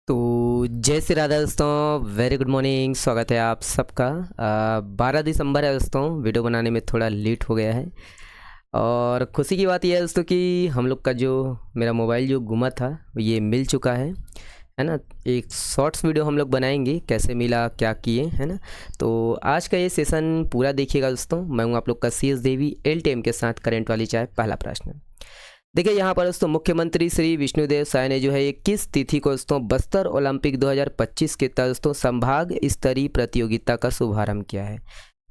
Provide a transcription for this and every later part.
तो जय श्री राधा दोस्तों, वेरी गुड मॉर्निंग। स्वागत है आप सबका। 12 दिसंबर है दोस्तों। वीडियो बनाने में थोड़ा लेट हो गया है और खुशी की बात यह है दोस्तों कि हम लोग का जो मेरा मोबाइल जो गुमा था ये मिल चुका है ना। एक शॉर्ट्स वीडियो हम लोग बनाएंगे, कैसे मिला, क्या किए, है ना। तो आज का ये सेशन पूरा देखिएगा दोस्तों। मैं हूँ आप लोग का CS देवी LTM के साथ करंट वाली चाय। पहला प्रश्न देखिए यहाँ पर दोस्तों, मुख्यमंत्री श्री विष्णुदेव साय ने जो है 21 तिथि को दोस्तों बस्तर ओलंपिक 2025 के तहत दोस्तों संभाग स्तरीय प्रतियोगिता का शुभारंभ किया है।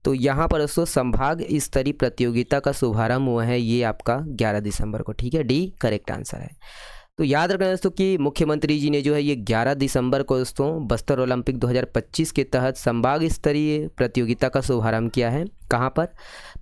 तो यहाँ पर दोस्तों संभाग स्तरीय प्रतियोगिता का शुभारंभ हुआ है ये आपका 11 दिसंबर को। ठीक है, डी करेक्ट आंसर है। तो याद रखना दोस्तों कि मुख्यमंत्री जी ने जो है ये 11 दिसंबर को दोस्तों बस्तर ओलंपिक 2025 के तहत संभाग स्तरीय प्रतियोगिता का शुभारंभ किया है। कहाँ पर?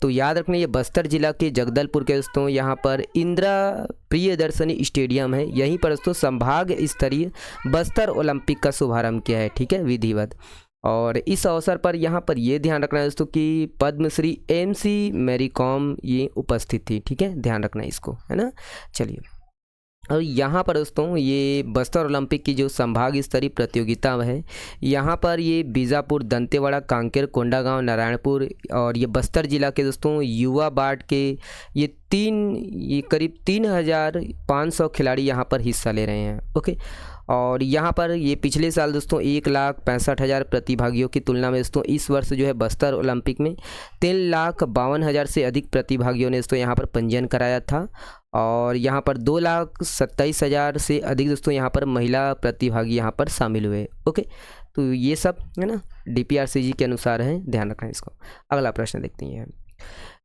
तो याद रखना ये बस्तर जिला के जगदलपुर के दोस्तों यहाँ पर इंदिरा प्रियदर्शनी स्टेडियम है, यहीं पर दोस्तों संभाग स्तरीय बस्तर ओलंपिक का शुभारंभ किया है। ठीक है, विधिवत। और इस अवसर पर यहाँ पर ये ध्यान रखना है दोस्तों कि पद्मश्री MC मैरी कॉम ये उपस्थित थी। ठीक है, ध्यान रखना इसको, है ना। चलिए, और यहाँ पर दोस्तों ये बस्तर ओलंपिक की जो संभाग स्तरीय प्रतियोगिता है, यहाँ पर ये बीजापुर, दंतेवाड़ा, कांकेर, कोंडागांव, नारायणपुर और ये बस्तर जिला के दोस्तों युवा बाट के ये करीब 3500 खिलाड़ी यहाँ पर हिस्सा ले रहे हैं। ओके, और यहाँ पर ये पिछले साल दोस्तों 1,65,000 प्रतिभागियों की तुलना में दोस्तों इस वर्ष जो है बस्तर ओलंपिक में 3,52,000 से अधिक प्रतिभागियों ने दोस्तों यहाँ पर पंजीयन कराया था। और यहाँ पर 2,27,000 से अधिक दोस्तों यहाँ पर महिला प्रतिभागी यहाँ पर शामिल हुए। ओके, तो ये सब है ना DPRCG के अनुसार है, ध्यान रखना इसको। अगला प्रश्न देखते हैं।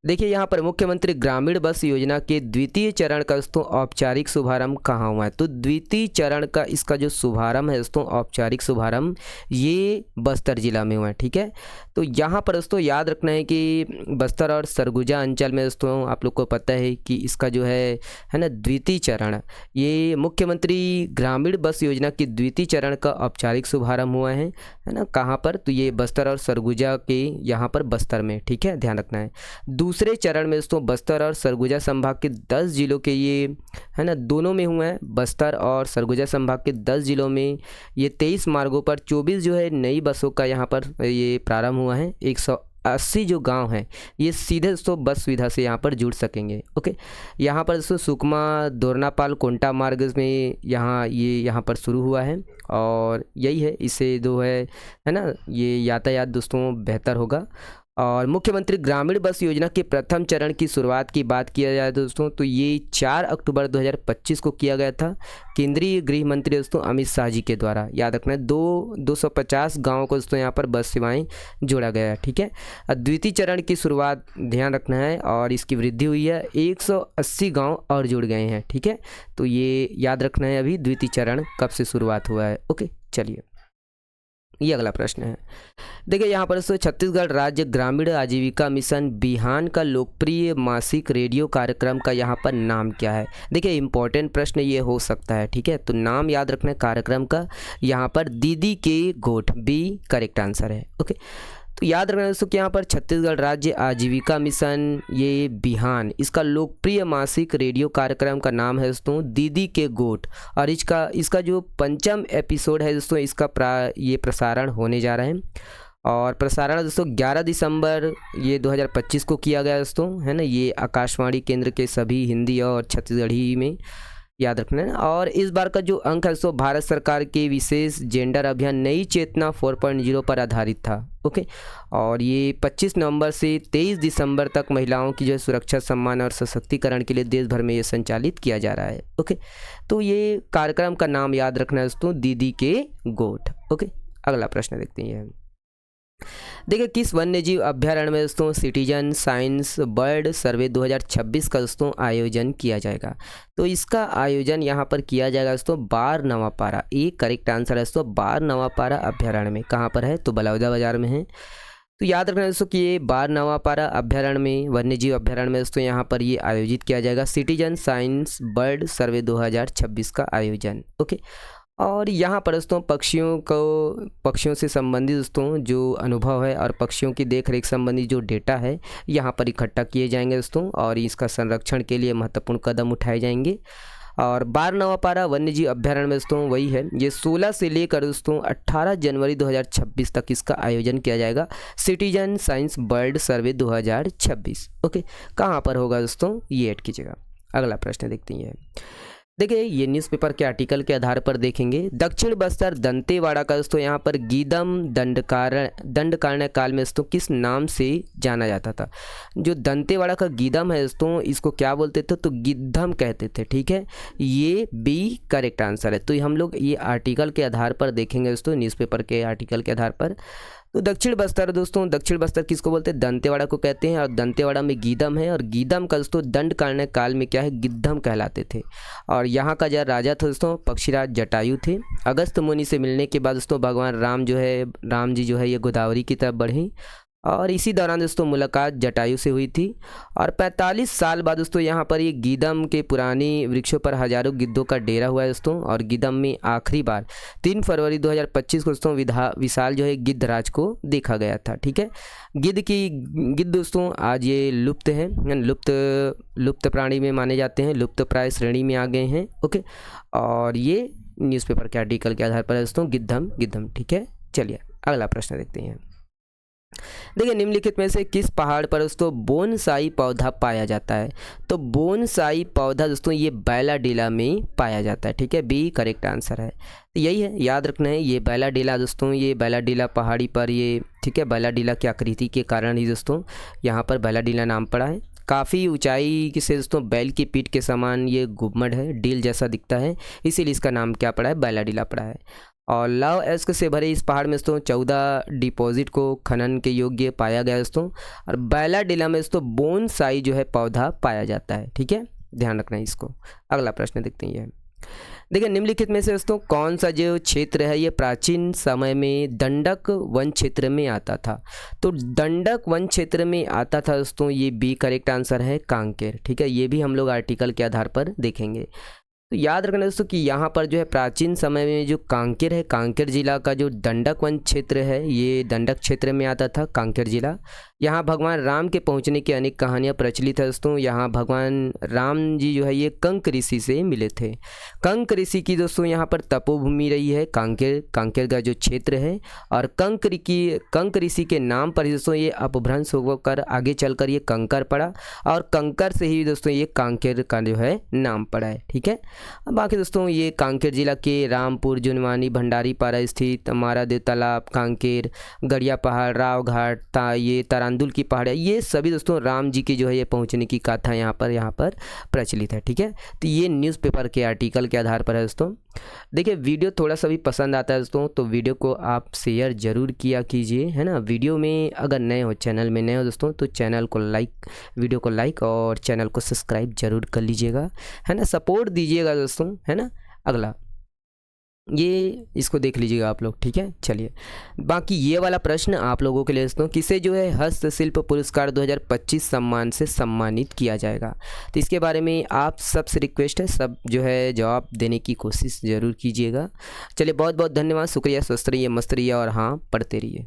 देखिए यहाँ पर मुख्यमंत्री ग्रामीण बस योजना के द्वितीय चरण का दोस्तों औपचारिक शुभारंभ कहाँ हुआ है? तो द्वितीय चरण का इसका जो शुभारंभ है दोस्तों, औपचारिक शुभारंभ ये बस्तर जिला में हुआ है। ठीक है, तो यहाँ पर दोस्तों याद रखना है कि बस्तर और सरगुजा अंचल में दोस्तों आप लोग को पता है कि इसका जो है ना द्वितीय चरण, ये मुख्यमंत्री ग्रामीण बस योजना की द्वितीय चरण का औपचारिक शुभारंभ हुआ है ना। कहाँ पर? तो ये बस्तर और सरगुजा के यहाँ पर बस्तर में। ठीक है, ध्यान रखना है। दूसरे चरण में दोस्तों बस्तर और सरगुजा संभाग के 10 जिलों के ये है ना दोनों में हुआ है। बस्तर और सरगुजा संभाग के 10 जिलों में ये 23 मार्गों पर 24 जो है नई बसों का यहाँ पर ये प्रारंभ हुआ है। 180 जो गांव हैं ये सीधे दोस्तों बस सुविधा से यहाँ पर जुड़ सकेंगे। ओके, यहाँ पर दोस्तों सुकमा, दोरनापाल, कोंटा मार्ग में यहाँ पर शुरू हुआ है और यही है, इससे जो है ना ये यातायात दोस्तों बेहतर होगा। और मुख्यमंत्री ग्रामीण बस योजना के प्रथम चरण की शुरुआत की बात किया जाए दोस्तों तो ये 4 अक्टूबर 2025 को किया गया था केंद्रीय गृह मंत्री दोस्तों अमित शाह जी के द्वारा। याद रखना है 250 गाँवों को दोस्तों यहाँ पर बस सेवाएं जोड़ा गया है। ठीक है, द्वितीय चरण की शुरुआत ध्यान रखना है और इसकी वृद्धि हुई है, 180 गाँव और जुड़ गए हैं। ठीक है, तो ये याद रखना है अभी द्वितीय चरण कब से शुरुआत हुआ है। ओके, चलिए ये अगला प्रश्न है। देखिए यहाँ पर छत्तीसगढ़ राज्य ग्रामीण आजीविका मिशन बिहान का लोकप्रिय मासिक रेडियो कार्यक्रम का यहाँ पर नाम क्या है? देखिए इंपॉर्टेंट प्रश्न ये हो सकता है। ठीक है, तो नाम याद रखना है कार्यक्रम का यहाँ पर दीदी के गोठ, बी करेक्ट आंसर है। ओके, तो याद रखना दोस्तों कि यहाँ पर छत्तीसगढ़ राज्य आजीविका मिशन ये बिहान, इसका लोकप्रिय मासिक रेडियो कार्यक्रम का नाम है दोस्तों दीदी के गोठ और इसका जो 5वां एपिसोड है दोस्तों इसका ये प्रसारण होने जा रहा है। और प्रसारण दोस्तों 11 दिसंबर ये 2025 को किया गया दोस्तों, है ना। ये आकाशवाणी केंद्र के सभी हिंदी और छत्तीसगढ़ी में याद रखना है। और इस बार का जो अंक है सो भारत सरकार के विशेष जेंडर अभियान नई चेतना 4.0 पर आधारित था। ओके, और ये 25 नवंबर से 23 दिसंबर तक महिलाओं की जो है सुरक्षा, सम्मान और सशक्तिकरण के लिए देश भर में ये संचालित किया जा रहा है। ओके, तो ये कार्यक्रम का नाम याद रखना है दोस्तों दीदी के गोठ। ओके, अगला प्रश्न देखते हैं। देखिए किस वन्यजीव अभ्यारण्य में दोस्तों सिटीजन साइंस बर्ड सर्वे 2026 का दोस्तों आयोजन किया जाएगा? तो इसका आयोजन यहाँ पर किया जाएगा दोस्तों बार नवापारा, एक करेक्ट आंसर है दोस्तों बार नवापारा अभ्यारण्य में। कहाँ पर है? तो बलौदा बाजार में है। तो याद रखना दोस्तों कि ये बार नवापारा अभ्यारण्य में, वन्यजीव अभ्यारण्य में दोस्तों यहाँ पर ये आयोजित किया जाएगा सिटीजन साइंस बर्ड सर्वे 2026 का आयोजन। ओके, और यहाँ पर दोस्तों पक्षियों से संबंधित दोस्तों जो अनुभव है और पक्षियों की देखरेख संबंधी जो डेटा है यहाँ पर इकट्ठा किए जाएंगे दोस्तों और इसका संरक्षण के लिए महत्वपूर्ण कदम उठाए जाएंगे। और 12वां पारा वन्य जीव अभ्यारण्य में दोस्तों वही है, ये 16 से लेकर दोस्तों 18 जनवरी 2026 तक इसका आयोजन किया जाएगा, सिटीजन साइंस बर्ड सर्वे 2026। ओके, कहाँ पर होगा दोस्तों, ये ऐड कीजिएगा। अगला प्रश्न देखते हैं। देखिए ये न्यूज़पेपर के आर्टिकल के आधार पर देखेंगे, दक्षिण बस्तर दंतेवाड़ा का दोस्तों यहाँ पर गीदम दंडकारण्य काल में दोस्तों किस नाम से जाना जाता था। जो दंतेवाड़ा का गीदम है दोस्तों, इसको क्या बोलते थे, तो गिद्धम कहते थे। ठीक है, ये बी करेक्ट आंसर है। तो हम लोग ये आर्टिकल के आधार पर देखेंगे दोस्तों, न्यूज़पेपर के आर्टिकल के आधार पर। तो दक्षिण बस्तर दोस्तों, दक्षिण बस्तर किसको बोलते हैं, दंतेवाड़ा को कहते हैं, और दंतेवाड़ा में गीदम है, और गीदम का दोस्तों दंडकारण्य काल में क्या है, गिद्धम कहलाते थे। और यहाँ का जो राजा था दोस्तों पक्षीराज जटायु थे। अगस्त मुनि से मिलने के बाद दोस्तों भगवान राम जी जो है ये गोदावरी की तरफ बढ़े, और इसी दौरान दोस्तों मुलाकात जटायु से हुई थी। और 45 साल बाद दोस्तों यहाँ पर ये गीदम के पुरानी वृक्षों पर हजारों गिद्धों का डेरा हुआ है दोस्तों। और गीदम में आखिरी बार 3 फरवरी 2025 को दोस्तों विशाल जो है गिद्धराज को देखा गया था। ठीक है, गिद्ध दोस्तों आज ये लुप्त हैं, लुप्त प्राणी में माने जाते हैं, लुप्त प्राय श्रेणी में आ गए हैं। ओके, और ये न्यूज़पेपर के आर्टिकल के आधार पर दोस्तों गिद्धम। ठीक है, चलिए अगला प्रश्न देखते हैं। देखिए निम्नलिखित में से किस पहाड़ पर दोस्तों बोनसाई पौधा पाया जाता है। तो बोनसाई पौधा दोस्तों ये बैलाडीला में पाया जाता है। ठीक है, बी करेक्ट आंसर है। तो यही है, याद रखना है, ये बैलाडीला दोस्तों, ये बैलाडीला पहाड़ी पर ये, ठीक है, बैलाडीला की आकृति के कारण ही दोस्तों यहाँ पर बैलाडीला नाम पड़ा है। काफ़ी ऊंचाई से दोस्तों बैल की पीठ के समान ये गुम्बद है, डील जैसा दिखता है, इसीलिए इसका नाम क्या पड़ा है, बैलाडीला पड़ा है। और लव एस्क से भरे इस पहाड़ में दोस्तों 14 डिपॉजिट को खनन के योग्य पाया गया दोस्तों। और बैलाडीला में दोस्तों बोनसाई जो है पौधा पाया जाता है। ठीक है, ध्यान रखना है इसको। अगला प्रश्न देखते हैं। देखिए निम्नलिखित में से दोस्तों कौन सा जो क्षेत्र है ये प्राचीन समय में दंडक वन क्षेत्र में आता था। तो दंडक वन क्षेत्र में आता था दोस्तों, ये बी करेक्ट आंसर है, कांकेर। ठीक है, ये भी हम लोग आर्टिकल के आधार पर देखेंगे। तो याद रखना दोस्तों कि यहाँ पर जो है प्राचीन समय में जो कांकेर है, कांकेर जिला का जो दंडक वन क्षेत्र है ये दंडक क्षेत्र में आता था, कांकेर जिला। यहाँ भगवान राम के पहुँचने की अनेक कहानियाँ प्रचलित है दोस्तों। यहाँ भगवान राम जी जो है ये कंक ऋषि से मिले थे। कंक ऋषि की दोस्तों यहाँ पर तपोभूमि रही है कांकेर का जो क्षेत्र है। और कंक ऋषि के नाम पर दोस्तों ये अपभ्रंश होकर आगे चलकर ये कंकर पड़ा, और कंकर से ही दोस्तों ये कांकेर का जो है नाम पड़ा है। ठीक है, बाकी दोस्तों ये कांकेर जिला के रामपुर, जुनवानी, भंडारी पारा स्थित मारादेव तालाब, कांकेर, गड़िया पहाड़, राव घाट, ये तारांदुल की पहाड़ है, ये सभी दोस्तों राम जी की जो है ये पहुंचने की गाथा यहाँ पर प्रचलित है। ठीक है, तो ये न्यूज़पेपर के आर्टिकल के आधार पर है दोस्तों। देखिए वीडियो थोड़ा सा भी पसंद आता है दोस्तों तो वीडियो को आप शेयर ज़रूर किया कीजिए, है ना। वीडियो में अगर नए हो, चैनल में नए हो दोस्तों, तो चैनल को वीडियो को लाइक और चैनल को सब्सक्राइब जरूर कर लीजिएगा, है ना, सपोर्ट दीजिएगा दोस्तों, है ना। अगला ये इसको देख लीजिएगा आप लोग। ठीक है, चलिए बाकी ये वाला प्रश्न आप लोगों के लिए दोस्तों, किसे जो है हस्तशिल्प पुरस्कार 2025 सम्मान से सम्मानित किया जाएगा। तो इसके बारे में आप सबसे रिक्वेस्ट है, सब जो है जवाब देने की कोशिश ज़रूर कीजिएगा। चलिए बहुत बहुत धन्यवाद, शुक्रिया, स्वस्थ रहिए, मस्त रहिए और हाँ पढ़ते रहिए।